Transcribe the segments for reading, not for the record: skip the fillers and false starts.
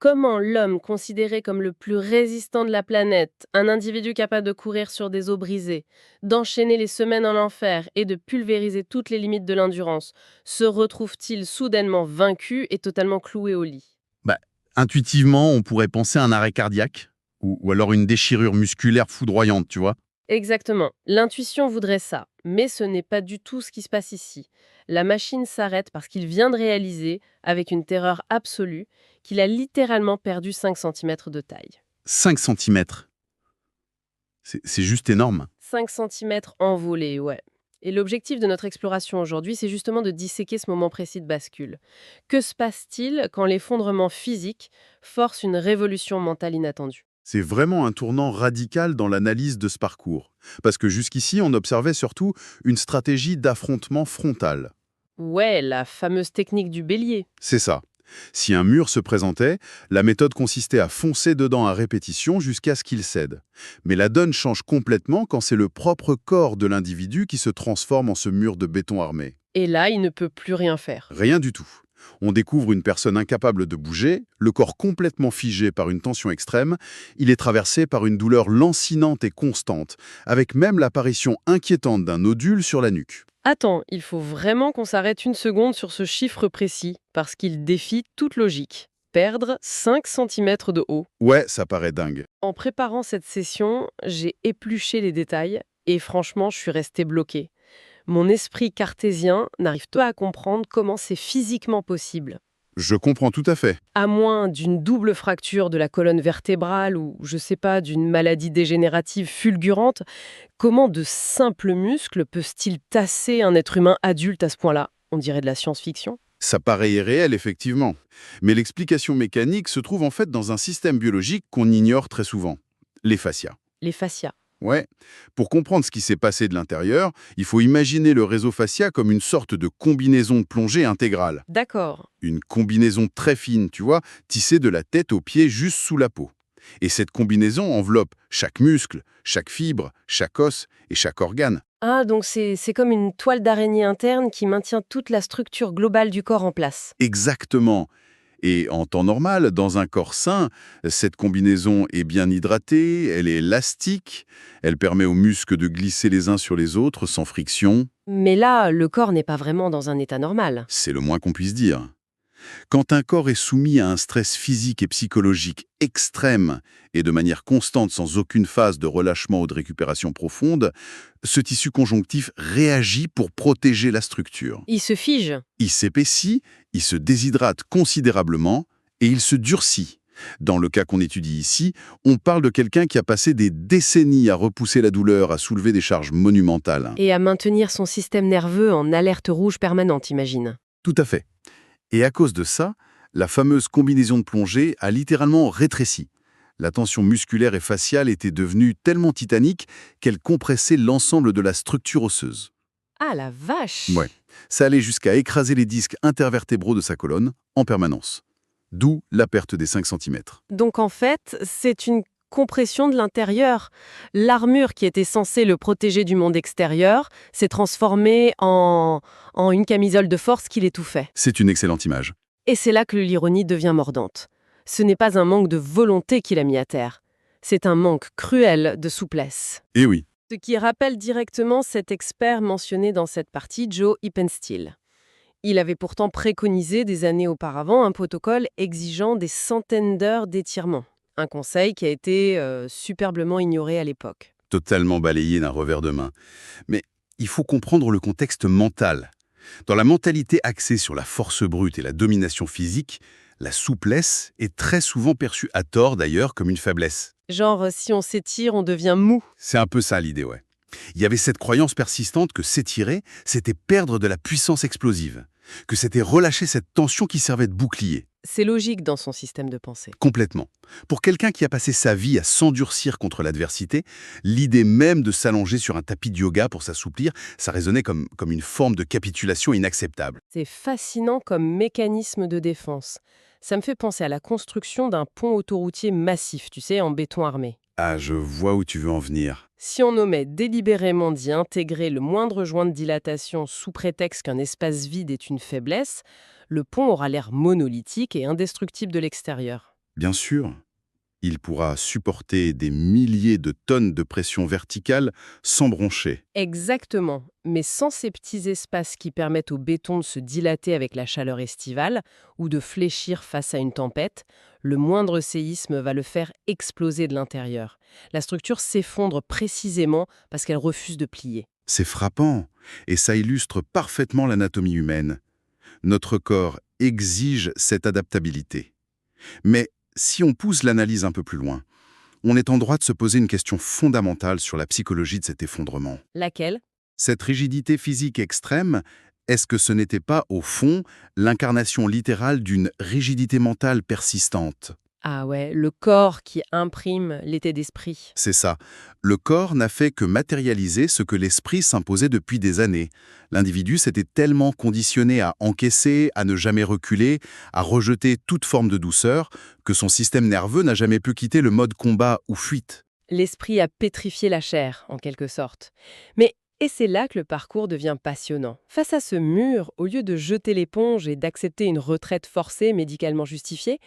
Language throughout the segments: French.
Comment l'homme, considéré comme le plus résistant de la planète, un individu capable de courir sur des eaux brisées, d'enchaîner les semaines en enfer et de pulvériser toutes les limites de l'endurance, se retrouve-t-il soudainement vaincu et totalement cloué au lit? Bah, intuitivement, on pourrait penser à un arrêt cardiaque ou alors une déchirure musculaire foudroyante, tu vois. Exactement. L'intuition voudrait ça, mais ce n'est pas du tout ce qui se passe ici. La machine s'arrête parce qu'il vient de réaliser, avec une terreur absolue, qu'il a littéralement perdu 5 centimètres de taille. 5 centimètres, c'est juste énorme. 5 centimètres envolés, ouais. Et l'objectif de notre exploration aujourd'hui, c'est justement de disséquer ce moment précis de bascule. Que se passe-t-il quand l'effondrement physique force une révolution mentale inattendue? C'est vraiment un tournant radical dans l'analyse de ce parcours. Parce que jusqu'ici, on observait surtout une stratégie d'affrontement frontal. Ouais, la fameuse technique du bélier. C'est ça. Si un mur se présentait, la méthode consistait à foncer dedans à répétition jusqu'à ce qu'il cède. Mais la donne change complètement quand c'est le propre corps de l'individu qui se transforme en ce mur de béton armé. Et là, il ne peut plus rien faire. Rien du tout. On découvre une personne incapable de bouger, le corps complètement figé par une tension extrême, il est traversé par une douleur lancinante et constante, avec même l'apparition inquiétante d'un nodule sur la nuque. Attends, il faut vraiment qu'on s'arrête une seconde sur ce chiffre précis, parce qu'il défie toute logique. Perdre 5 centimètres de haut. Ouais, ça paraît dingue. En préparant cette session, j'ai épluché les détails, et franchement, je suis restée bloquée. Mon esprit cartésien n'arrive pas à comprendre comment c'est physiquement possible. Je comprends tout à fait. À moins d'une double fracture de la colonne vertébrale ou, je sais pas, d'une maladie dégénérative fulgurante, comment de simples muscles peuvent-ils tasser un être humain adulte à ce point-là? On dirait de la science-fiction. Ça paraît irréel, effectivement. Mais l'explication mécanique se trouve en fait dans un système biologique qu'on ignore très souvent. Les fascias. Les fascias. Ouais. Pour comprendre ce qui s'est passé de l'intérieur, il faut imaginer le réseau fascia comme une sorte de combinaison de plongée intégrale. D'accord. Une combinaison très fine, tu vois, tissée de la tête aux pieds juste sous la peau. Et cette combinaison enveloppe chaque muscle, chaque fibre, chaque os et chaque organe. Ah, donc c'est comme une toile d'araignée interne qui maintient toute la structure globale du corps en place. Exactement. Et en temps normal, dans un corps sain, cette combinaison est bien hydratée, elle est élastique, elle permet aux muscles de glisser les uns sur les autres sans friction. Mais là, le corps n'est pas vraiment dans un état normal. C'est le moins qu'on puisse dire. Quand un corps est soumis à un stress physique et psychologique extrême et de manière constante sans aucune phase de relâchement ou de récupération profonde, ce tissu conjonctif réagit pour protéger la structure. Il se fige. Il s'épaissit, il se déshydrate considérablement et il se durcit. Dans le cas qu'on étudie ici, on parle de quelqu'un qui a passé des décennies à repousser la douleur, à soulever des charges monumentales. Et à maintenir son système nerveux en alerte rouge permanente, imagine. Tout à fait. Et à cause de ça, la fameuse combinaison de plongée a littéralement rétréci. La tension musculaire et faciale était devenue tellement titanique qu'elle compressait l'ensemble de la structure osseuse. Ah la vache! Ouais. Ça allait jusqu'à écraser les disques intervertébraux de sa colonne en permanence. D'où la perte des 5 centimètres. Donc en fait, c'est une compression de l'intérieur. L'armure qui était censée le protéger du monde extérieur s'est transformée en une camisole de force qui l'étouffait. C'est une excellente image. Et c'est là que l'ironie devient mordante. Ce n'est pas un manque de volonté qui l'a mis à terre. C'est un manque cruel de souplesse. Et oui, Ce qui rappelle directement cet expert mentionné dans cette partie, Joe Hippensteel. Il avait pourtant préconisé des années auparavant un protocole exigeant des centaines d'heures d'étirement. Un conseil qui a été superbement ignoré à l'époque. totalement balayé d'un revers de main. Mais il faut comprendre le contexte mental. Dans la mentalité axée sur la force brute et la domination physique, la souplesse est très souvent perçue à tort d'ailleurs comme une faiblesse. Genre, si on s'étire, on devient mou. C'est un peu ça l'idée, ouais. Il y avait cette croyance persistante que s'étirer, c'était perdre de la puissance explosive, que c'était relâcher cette tension qui servait de bouclier. C'est logique dans son système de pensée. Complètement. Pour quelqu'un qui a passé sa vie à s'endurcir contre l'adversité, l'idée même de s'allonger sur un tapis de yoga pour s'assouplir, ça résonnait comme une forme de capitulation inacceptable. C'est fascinant comme mécanisme de défense. Ça me fait penser à la construction d'un pont autoroutier massif, tu sais, en béton armé. Ah, je vois où tu veux en venir. Si on omet délibérément d'y intégrer le moindre joint de dilatation sous prétexte qu'un espace vide est une faiblesse, le pont aura l'air monolithique et indestructible de l'extérieur. Bien sûr, il pourra supporter des milliers de tonnes de pression verticale sans broncher. Exactement, mais sans ces petits espaces qui permettent au béton de se dilater avec la chaleur estivale ou de fléchir face à une tempête, le moindre séisme va le faire exploser de l'intérieur. La structure s'effondre précisément parce qu'elle refuse de plier. C'est frappant, et ça illustre parfaitement l'anatomie humaine. Notre corps exige cette adaptabilité. Mais si on pousse l'analyse un peu plus loin, on est en droit de se poser une question fondamentale sur la psychologie de cet effondrement. Laquelle? Cette rigidité physique extrême, est-ce que ce n'était pas, au fond, l'incarnation littérale d'une rigidité mentale persistante? Ah ouais, le corps qui imprime l'état d'esprit. C'est ça. Le corps n'a fait que matérialiser ce que l'esprit s'imposait depuis des années. L'individu s'était tellement conditionné à encaisser, à ne jamais reculer, à rejeter toute forme de douceur, que son système nerveux n'a jamais pu quitter le mode combat ou fuite. L'esprit a pétrifié la chair, en quelque sorte. Mais, et c'est là que le parcours devient passionnant. Face à ce mur, au lieu de jeter l'éponge et d'accepter une retraite forcée médicalement justifiée,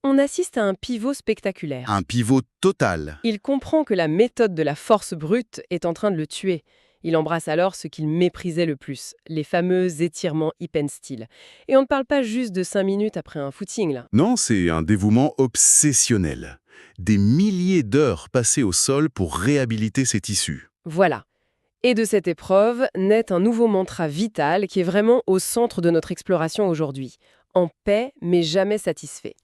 on assiste à un pivot spectaculaire. Un pivot total. Il comprend que la méthode de la force brute est en train de le tuer. Il embrasse alors ce qu'il méprisait le plus, les fameux étirements hip-and-steel. Et on ne parle pas juste de 5 minutes après un footing, là. Non, c'est un dévouement obsessionnel. Des milliers d'heures passées au sol pour réhabiliter ses tissus. Voilà. Et de cette épreuve naît un nouveau mantra vital qui est vraiment au centre de notre exploration aujourd'hui. En paix, mais jamais satisfait.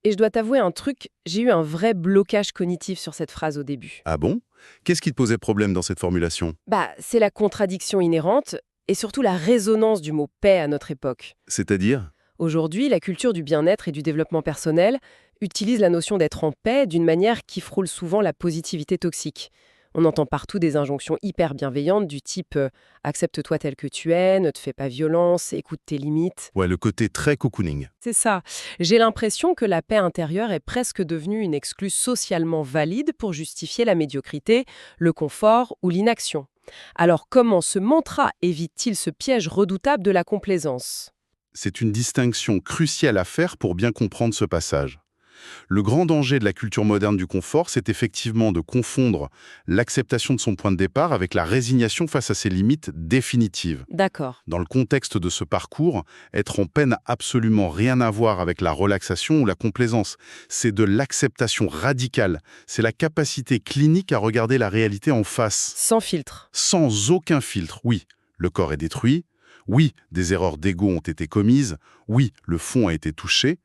Et je dois t'avouer un truc, j'ai eu un vrai blocage cognitif sur cette phrase au début. Ah bon? Qu'est-ce qui te posait problème dans cette formulation? C'est la contradiction inhérente et surtout la résonance du mot paix à notre époque. C'est-à-dire? Aujourd'hui, la culture du bien-être et du développement personnel utilise la notion d'être en paix d'une manière qui frôle souvent la positivité toxique. On entend partout des injonctions hyper bienveillantes du type accepte-toi tel que tu es, ne te fais pas violence, écoute tes limites. Ouais, le côté très cocooning. C'est ça. J'ai l'impression que la paix intérieure est presque devenue une excuse socialement valide pour justifier la médiocrité, le confort ou l'inaction. Alors comment ce mantra évite-t-il ce piège redoutable de la complaisance? C'est une distinction cruciale à faire pour bien comprendre ce passage. Le grand danger de la culture moderne du confort, c'est effectivement de confondre l'acceptation de son point de départ avec la résignation face à ses limites définitives. D'accord. Dans le contexte de ce parcours, être en paix n'a absolument rien à voir avec la relaxation ou la complaisance. C'est de l'acceptation radicale. C'est la capacité clinique à regarder la réalité en face. Sans filtre. Sans aucun filtre. Oui, le corps est détruit. Oui, des erreurs d'ego ont été commises. Oui, le fond a été touché.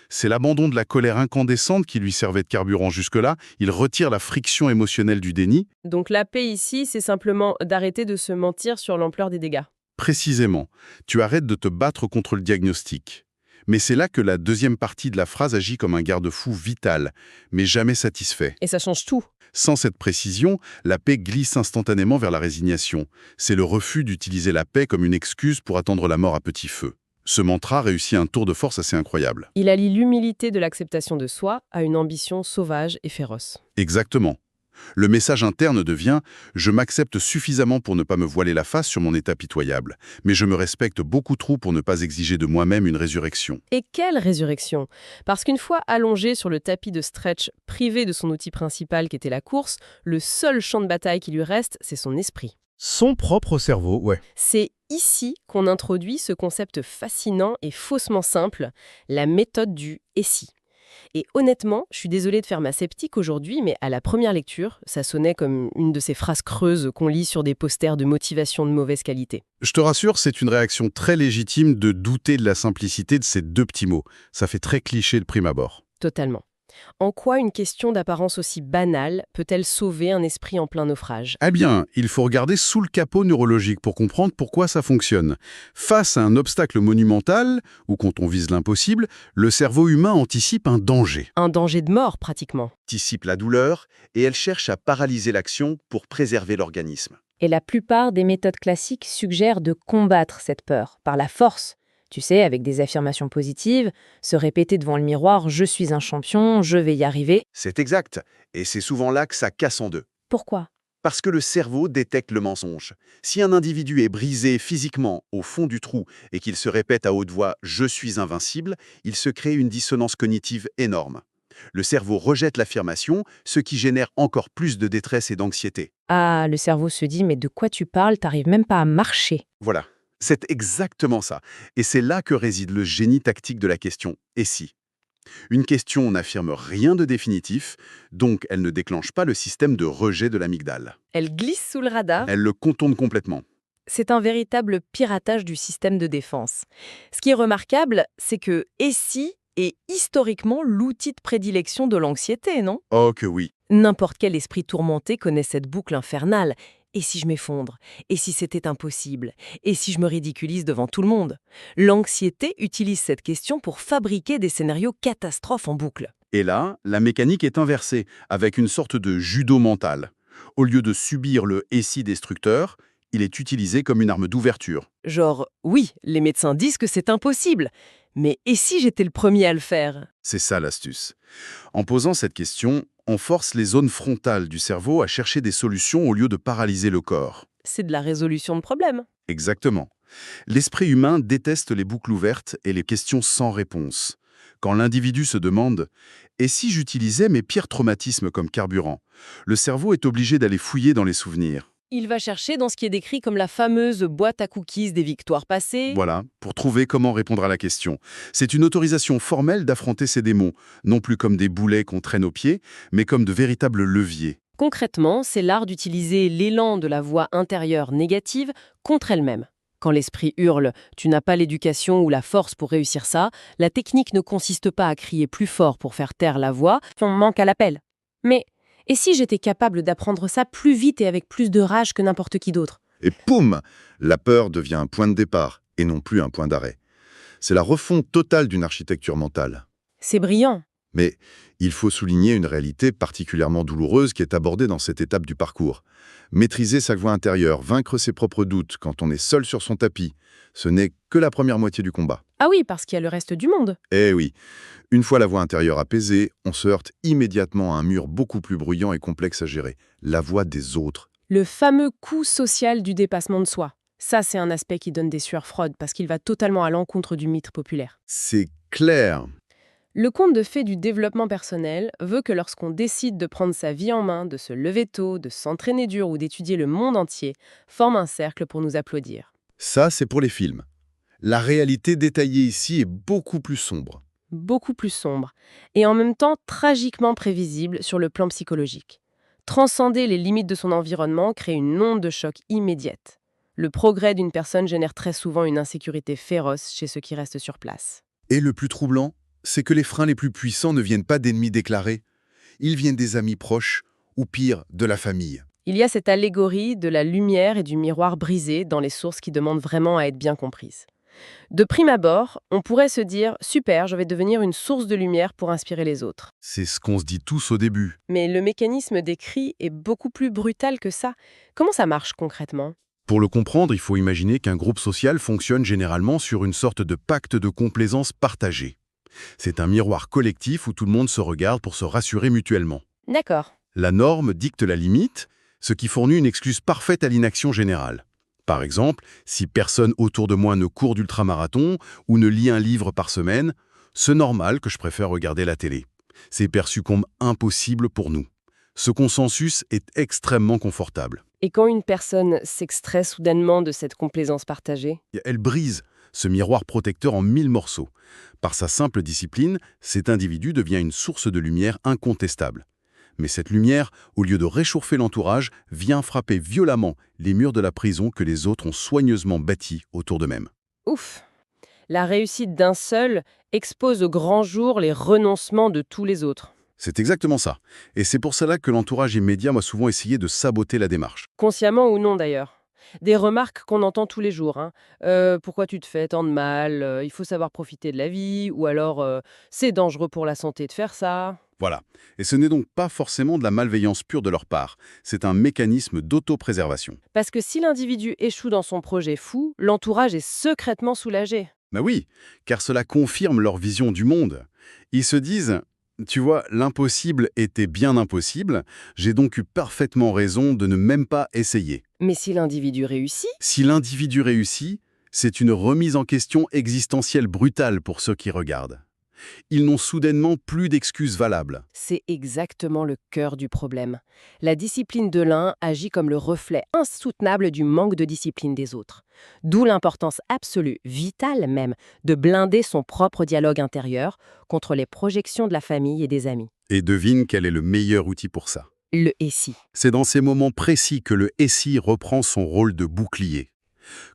C'est l'abandon de la colère incandescente qui lui servait de carburant jusque-là. Il retire la friction émotionnelle du déni. Donc la paix ici, c'est simplement d'arrêter de se mentir sur l'ampleur des dégâts. Précisément, tu arrêtes de te battre contre le diagnostic. Mais c'est là que la deuxième partie de la phrase agit comme un garde-fou vital, mais jamais satisfait. Et ça change tout. Sans cette précision, la paix glisse instantanément vers la résignation. C'est le refus d'utiliser la paix comme une excuse pour attendre la mort à petit feu. Ce mantra réussit un tour de force assez incroyable. Il allie l'humilité de l'acceptation de soi à une ambition sauvage et féroce. Exactement. Le message interne devient « Je m'accepte suffisamment pour ne pas me voiler la face sur mon état pitoyable, mais je me respecte beaucoup trop pour ne pas exiger de moi-même une résurrection. » Et quelle résurrection! Parce qu'une fois allongé sur le tapis de stretch, privé de son outil principal qui était la course, le seul champ de bataille qui lui reste, c'est son esprit. Son propre cerveau, ouais. C'est ici qu'on introduit ce concept fascinant et faussement simple, la méthode du « et si ». Et honnêtement, je suis désolée de faire ma sceptique aujourd'hui, mais à la première lecture, ça sonnait comme une de ces phrases creuses qu'on lit sur des posters de motivation de mauvaise qualité. Je te rassure, c'est une réaction très légitime de douter de la simplicité de ces deux petits mots. Ça fait très cliché de prime abord. Totalement. En quoi une question d'apparence aussi banale peut-elle sauver un esprit en plein naufrage? Eh bien, il faut regarder sous le capot neurologique pour comprendre pourquoi ça fonctionne. Face à un obstacle monumental, ou quand on vise l'impossible, le cerveau humain anticipe un danger. Un danger de mort, pratiquement. Anticipe la douleur et elle cherche à paralyser l'action pour préserver l'organisme. Et la plupart des méthodes classiques suggèrent de combattre cette peur par la force. Tu sais, avec des affirmations positives, se répéter devant le miroir « je suis un champion, je vais y arriver C'est exact, et c'est souvent là que ça casse en deux. ». Pourquoi? Parce que le cerveau détecte le mensonge. Si un individu est brisé physiquement au fond du trou et qu'il se répète à haute voix « je suis invincible », il se crée une dissonance cognitive énorme. Le cerveau rejette l'affirmation, ce qui génère encore plus de détresse et d'anxiété. Ah, le cerveau se dit, mais de quoi tu parles? T'arrives même pas à marcher. Voilà, c'est exactement ça. Et c'est là que réside le génie tactique de la question « et si ?» Une question n'affirme rien de définitif, donc elle ne déclenche pas le système de rejet de l'amygdale. Elle glisse sous le radar. Elle le contourne complètement. C'est un véritable piratage du système de défense. Ce qui est remarquable, c'est que « et si » est historiquement l'outil de prédilection de l'anxiété, non? Oh que oui. N'importe quel esprit tourmenté connaît cette boucle infernale. Et si je m'effondre? Et si c'était impossible? Et si je me ridiculise devant tout le monde? L'anxiété utilise cette question pour fabriquer des scénarios catastrophes en boucle. Et là, la mécanique est inversée, avec une sorte de judo mental. Au lieu de subir le « et si » destructeur, il est utilisé comme une arme d'ouverture. Genre, oui, les médecins disent que c'est impossible, mais et si j'étais le premier à le faire? C'est ça l'astuce. En posant cette question, on force les zones frontales du cerveau à chercher des solutions au lieu de paralyser le corps. C'est de la résolution de problème. Exactement. L'esprit humain déteste les boucles ouvertes et les questions sans réponse. Quand l'individu se demande « et si j'utilisais mes pires traumatismes comme carburant ?» le cerveau est obligé d'aller fouiller dans les souvenirs. Il va chercher dans ce qui est décrit comme la fameuse boîte à cookies des victoires passées. Voilà, pour trouver comment répondre à la question. C'est une autorisation formelle d'affronter ces démons, non plus comme des boulets qu'on traîne aux pieds, mais comme de véritables leviers. Concrètement, c'est l'art d'utiliser l'élan de la voix intérieure négative contre elle-même. Quand l'esprit hurle « tu n'as pas l'éducation ou la force pour réussir ça », la technique ne consiste pas à crier plus fort pour faire taire la voix, on manque à l'appel. Mais et si j'étais capable d'apprendre ça plus vite et avec plus de rage que n'importe qui d'autre? Et poum, la peur devient un point de départ et non plus un point d'arrêt. C'est la refonte totale d'une architecture mentale. C'est brillant. Mais il faut souligner une réalité particulièrement douloureuse qui est abordée dans cette étape du parcours. Maîtriser sa voix intérieure, vaincre ses propres doutes quand on est seul sur son tapis, ce n'est que la première moitié du combat. Ah oui, parce qu'il y a le reste du monde. Eh oui, une fois la voix intérieure apaisée, on se heurte immédiatement à un mur beaucoup plus bruyant et complexe à gérer, la voix des autres. Le fameux coût social du dépassement de soi. Ça, c'est un aspect qui donne des sueurs froides parce qu'il va totalement à l'encontre du mythe populaire. C'est clair. Le conte de fées du développement personnel veut que lorsqu'on décide de prendre sa vie en main, de se lever tôt, de s'entraîner dur ou d'étudier le monde entier, forme un cercle pour nous applaudir. Ça, c'est pour les films. La réalité détaillée ici est beaucoup plus sombre. Beaucoup plus sombre, et en même temps tragiquement prévisible sur le plan psychologique. Transcender les limites de son environnement crée une onde de choc immédiate. Le progrès d'une personne génère très souvent une insécurité féroce chez ceux qui restent sur place. Et le plus troublant, c'est que les freins les plus puissants ne viennent pas d'ennemis déclarés. Ils viennent des amis proches, ou pire, de la famille. Il y a cette allégorie de la lumière et du miroir brisé dans les sources qui demandent vraiment à être bien comprises. De prime abord, on pourrait se dire « super, je vais devenir une source de lumière pour inspirer les autres ». C'est ce qu'on se dit tous au début. Mais le mécanisme décrit est beaucoup plus brutal que ça. Comment ça marche concrètement? Pour le comprendre, il faut imaginer qu'un groupe social fonctionne généralement sur une sorte de pacte de complaisance partagée. C'est un miroir collectif où tout le monde se regarde pour se rassurer mutuellement. D'accord. La norme dicte la limite, ce qui fournit une excuse parfaite à l'inaction générale. Par exemple, si personne autour de moi ne court d'ultramarathon ou ne lit un livre par semaine, c'est normal que je préfère regarder la télé. C'est perçu comme impossible pour nous. Ce consensus est extrêmement confortable. Et quand une personne s'extrait soudainement de cette complaisance partagée? Elle brise ce miroir protecteur en 1000 morceaux. Par sa simple discipline, cet individu devient une source de lumière incontestable. Mais cette lumière, au lieu de réchauffer l'entourage, vient frapper violemment les murs de la prison que les autres ont soigneusement bâtis autour d'eux-mêmes. Ouf! La réussite d'un seul expose au grand jour les renoncements de tous les autres. C'est exactement ça. Et c'est pour cela que l'entourage immédiat m'a souvent essayé de saboter la démarche. Consciemment ou non d'ailleurs. Des remarques qu'on entend tous les jours. Pourquoi tu te fais tant de mal? Il faut savoir profiter de la vie. Ou alors, c'est dangereux pour la santé de faire ça. Voilà. Et ce n'est donc pas forcément de la malveillance pure de leur part. C'est un mécanisme d'autopréservation. Parce que si l'individu échoue dans son projet fou, l'entourage est secrètement soulagé. Ben oui, car cela confirme leur vision du monde. Ils se disent... Tu vois, l'impossible était bien impossible, j'ai donc eu parfaitement raison de ne même pas essayer. Mais si l'individu réussit? Si l'individu réussit, c'est une remise en question existentielle brutale pour ceux qui regardent. Ils n'ont soudainement plus d'excuses valables. C'est exactement le cœur du problème. La discipline de l'un agit comme le reflet insoutenable du manque de discipline des autres. D'où l'importance absolue, vitale même, de blinder son propre dialogue intérieur contre les projections de la famille et des amis. Et devine quel est le meilleur outil pour ça. Le « et si ». C'est dans ces moments précis que le « et si » reprend son rôle de bouclier.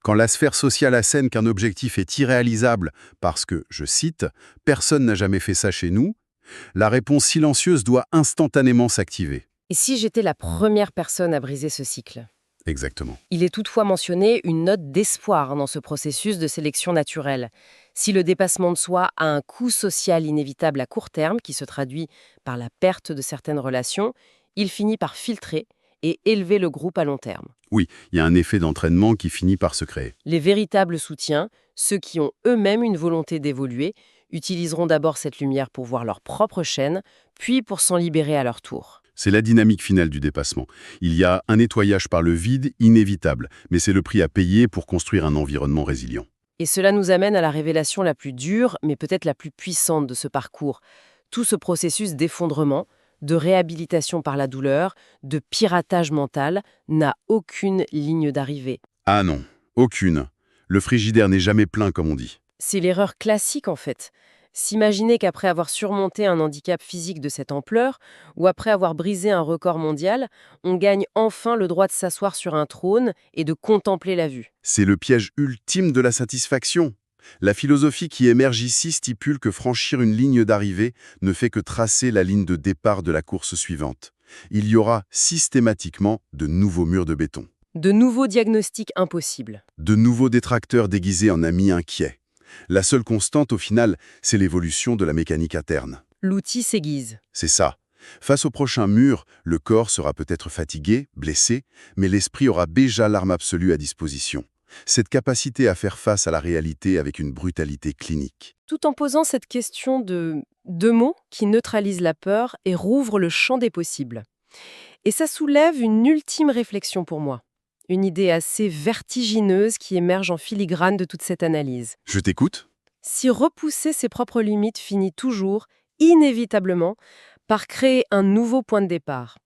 Quand la sphère sociale assène qu'un objectif est irréalisable parce que, je cite, « personne n'a jamais fait ça chez nous », la réponse silencieuse doit instantanément s'activer. Et si j'étais la première personne à briser ce cycle ? Exactement. Il est toutefois mentionné une note d'espoir dans ce processus de sélection naturelle. Si le dépassement de soi a un coût social inévitable à court terme qui se traduit par la perte de certaines relations, il finit par filtrer et élever le groupe à long terme. Oui, il y a un effet d'entraînement qui finit par se créer. Les véritables soutiens, ceux qui ont eux-mêmes une volonté d'évoluer, utiliseront d'abord cette lumière pour voir leur propre chaîne, puis pour s'en libérer à leur tour. C'est la dynamique finale du dépassement. Il y a un nettoyage par le vide inévitable, mais c'est le prix à payer pour construire un environnement résilient. Et cela nous amène à la révélation la plus dure, mais peut-être la plus puissante de ce parcours. Tout ce processus d'effondrement, de réhabilitation par la douleur, de piratage mental, n'a aucune ligne d'arrivée. Ah non, aucune. Le frigidaire n'est jamais plein, comme on dit. C'est l'erreur classique en fait. S'imaginer qu'après avoir surmonté un handicap physique de cette ampleur, ou après avoir brisé un record mondial, on gagne enfin le droit de s'asseoir sur un trône et de contempler la vue. C'est le piège ultime de la satisfaction. La philosophie qui émerge ici stipule que franchir une ligne d'arrivée ne fait que tracer la ligne de départ de la course suivante. Il y aura systématiquement de nouveaux murs de béton. De nouveaux diagnostics impossibles. De nouveaux détracteurs déguisés en amis inquiets. La seule constante, au final, c'est l'évolution de la mécanique interne. L'outil s'aiguise. C'est ça. Face au prochain mur, le corps sera peut-être fatigué, blessé, mais l'esprit aura déjà l'arme absolue à disposition. Cette capacité à faire face à la réalité avec une brutalité clinique. Tout en posant cette question de deux mots qui neutralisent la peur et rouvrent le champ des possibles. Et ça soulève une ultime réflexion pour moi. Une idée assez vertigineuse qui émerge en filigrane de toute cette analyse. Je t'écoute ? Si repousser ses propres limites finit toujours, inévitablement, par créer un nouveau point de départ.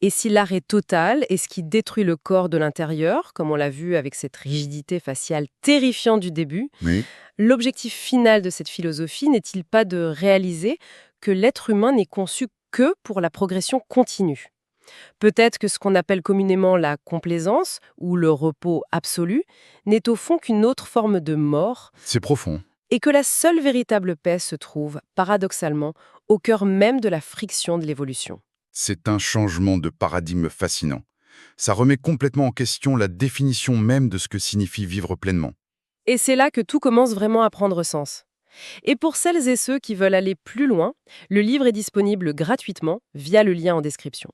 Et si l'arrêt total est ce qui détruit le corps de l'intérieur, comme on l'a vu avec cette rigidité faciale terrifiante du début, Oui. l'objectif final de cette philosophie n'est-il pas de réaliser que l'être humain n'est conçu que pour la progression continue ? Peut-être que ce qu'on appelle communément la complaisance ou le repos absolu n'est au fond qu'une autre forme de mort C'est profond. et que la seule véritable paix se trouve, paradoxalement, au cœur même de la friction de l'évolution. C'est un changement de paradigme fascinant. Ça remet complètement en question la définition même de ce que signifie vivre pleinement. Et c'est là que tout commence vraiment à prendre sens. Et pour celles et ceux qui veulent aller plus loin, le livre est disponible gratuitement via le lien en description.